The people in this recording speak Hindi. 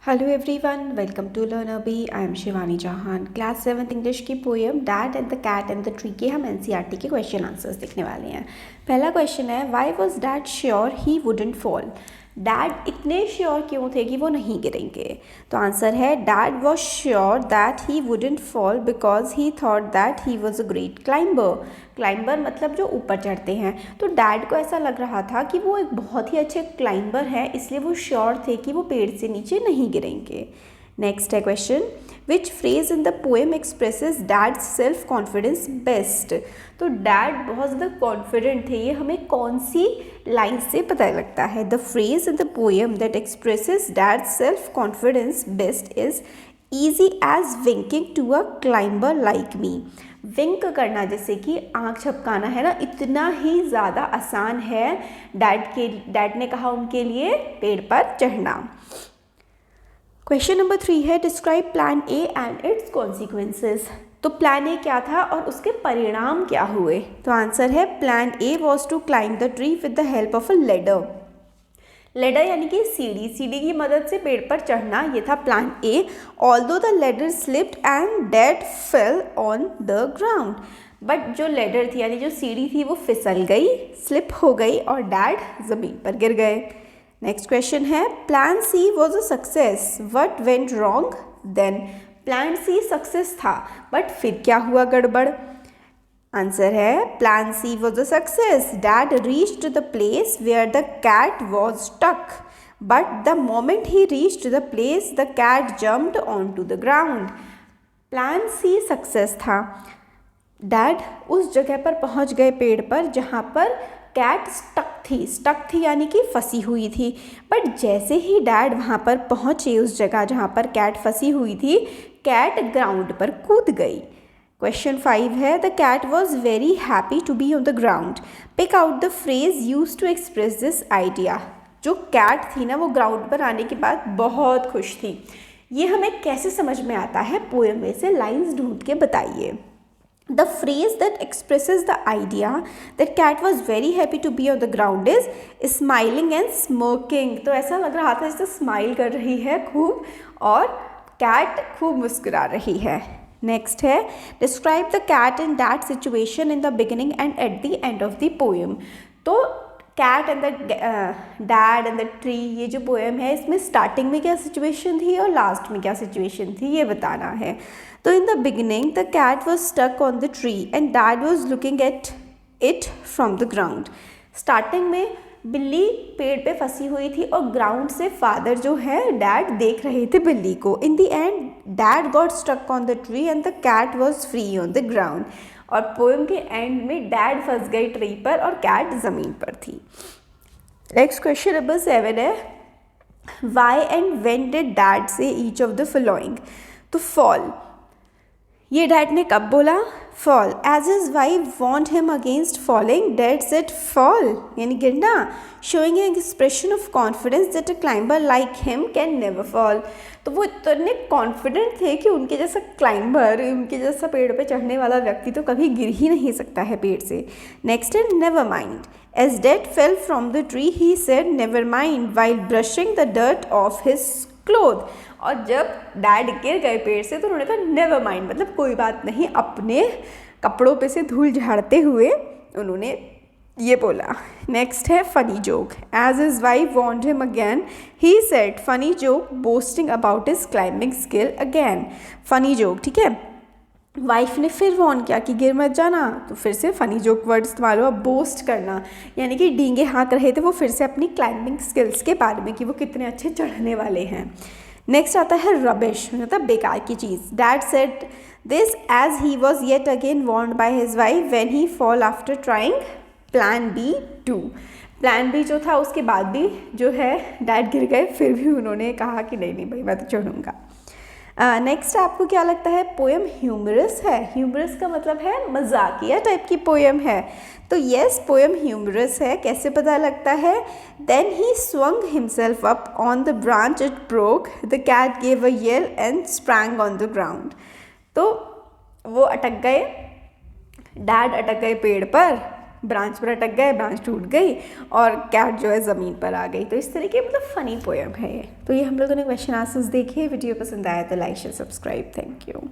Hello everyone, welcome to learner bee. I am Shivani Chauhan. Class 7th English की poem dad and the cat and the tree के हम एनसीईआरटी के क्वेश्चन आंसर्स देखने वाले हैं। पहला क्वेश्चन है, why was dad sure he wouldn't fall. Dad इतने श्योर क्यों थे कि वो नहीं गिरेंगे? तो आंसर है, dad was sure that he wouldn't fall because he thought that he was a great climber. Climber मतलब जो ऊपर चढ़ते हैं। तो डैड को ऐसा लग रहा था कि वो एक बहुत ही अच्छे क्लाइंबर है, इसलिए वो श्योर थे कि वो पेड़ से नीचे नहीं गिरेंगे। नेक्स्ट है question, which phrase in the poem expresses dad self confidence best. तो डैड बहुत ज़्यादा कॉन्फिडेंट थे, ये हमें कौन सी लाइन से पता लगता है? The phrase in the poem that expresses dad self confidence best is easy as winking to a climber like me. Wink करना, जैसे कि आँख झपकाना है ना, इतना ही ज़्यादा आसान है डैड ने कहा उनके लिए पेड़ पर चढ़ना। क्वेश्चन नंबर 3 है, describe plan A and it's consequences. तो प्लान ए क्या था और उसके परिणाम क्या हुए? तो आंसर है, plan A was to climb the tree with the help of a ladder. Ladder यानी कि सीढ़ी की मदद से पेड़ पर चढ़ना, ये था plan A. Although the ladder slipped and dad fell on the ground. But जो लेडर थी यानी जो सीढ़ी थी वो फिसल गई, स्लिप हो गई और डैड ज़मीन पर गिर गए। नेक्स्ट क्वेश्चन है, plan C was a success, what went wrong then. Plan C success था, बट फिर क्या हुआ गड़बड़? आंसर है, plan C was a success. Dad reached the place where the cat was stuck, but the moment he reached the place the cat jumped on to the ground. Plan C success था, डैड उस जगह पर पहुंच गए पेड़ पर जहां पर कैट स्टक थी यानी कि फंसी हुई थी। बट जैसे ही डैड वहाँ पर पहुँचे उस जगह जहाँ पर कैट फंसी हुई थी, कैट ग्राउंड पर कूद गई। क्वेश्चन 5 है, the cat was very happy to be on the ground, pick out the phrase use to express this idea. जो कैट थी ना, वो ग्राउंड पर आने के बाद बहुत खुश थी। ये हमें कैसे समझ में आता है? पोएम में से लाइन्स ढूंढ के बताइए। The phrase that expresses the idea that cat was very happy to be on the ground is smiling and smirking। तो ऐसा लग रहा था जैसे स्माइल कर रही है खूब और कैट खूब मुस्कुरा रही है। नेक्स्ट है, describe the cat in that situation in the beginning and at the end of the poem. तो cat and the dad and the tree, ये जो पोएम है इसमें स्टार्टिंग में क्या सिचुएशन थी और लास्ट में क्या सिचुएशन थी, ये बताना है। तो in the beginning the cat was stuck on the tree and dad was looking at it from the ground. Starting में बिल्ली पेड़ पे फंसी हुई थी और ग्राउंड से फादर जो है डैड देख रहे थे बिल्ली को। In the end dad got stuck on the tree and the cat was free on the ground. और पोएम के एंड में डैड फंस गई ट्री पर और कैट ज़मीन पर थी। नेक्स्ट क्वेश्चन नंबर 7 है, why and when did dad say each of the following. तो फॉल, ये डैड ने कब बोला? Fall. As his wife warned him against falling, dad said fall यानी गिरना, showing an expression of confidence that a climber like him can never fall. तो वो इतने कॉन्फिडेंट थे कि उनके जैसा क्लाइंबर, उनके जैसा पेड़ पे चढ़ने वाला व्यक्ति तो कभी गिर ही नहीं सकता है पेड़ से। नेक्स्ट है, never mind. As dad fell from the tree he said never mind while brushing the dirt off his cloth. और जब डैड गिर गए पेड़ से तो उन्होंने कहा नेवर माइंड, मतलब कोई बात नहीं, अपने कपड़ों पे से धूल झाड़ते हुए उन्होंने ये बोला। नेक्स्ट है, funny joke. As his wife warned him again he said funny joke boasting about his climbing skill again. Funny joke, ठीक है, वाइफ ने फिर वॉर्न किया कि गिर मत जाना, तो फिर से फनी जोक वर्ड इस्तेमाल हुआ। बोस्ट करना यानी कि डींगे हाँक रहे थे वो फिर से अपनी क्लाइंबिंग स्किल्स के बारे में कि वो कितने अच्छे चढ़ने वाले हैं। नेक्स्ट आता है रबिश, मतलब बेकार की चीज़। Dad said this as he was yet again warned by his wife when he fall after trying plan B 2। Plan B जो था उसके बाद भी जो है डैड गिर गए, फिर भी उन्होंने कहा कि नहीं भाई मैं तो चढ़ूँगा। नेक्स्ट आपको क्या लगता है? पोएम ह्यूमरस है। ह्यूमरस का मतलब है मजाकिया टाइप की पोएम है। तो येस, पोएम ह्यूमरस है। कैसे पता लगता है? Then he swung himself up on the branch it broke, the cat gave a yell and sprang on the ground. तो वो अटक गए, डैड अटक गए पेड़ पर ब्रांच पर अटक गए, ब्रांच टूट गई और कैट जो है ज़मीन पर आ गई। तो इस तरह की मतलब फ़नी पोएम है ये। तो ये हम लोगों ने क्वेश्चन आंसर्स देखे। वीडियो पसंद आया तो like share subscribe. Thank you.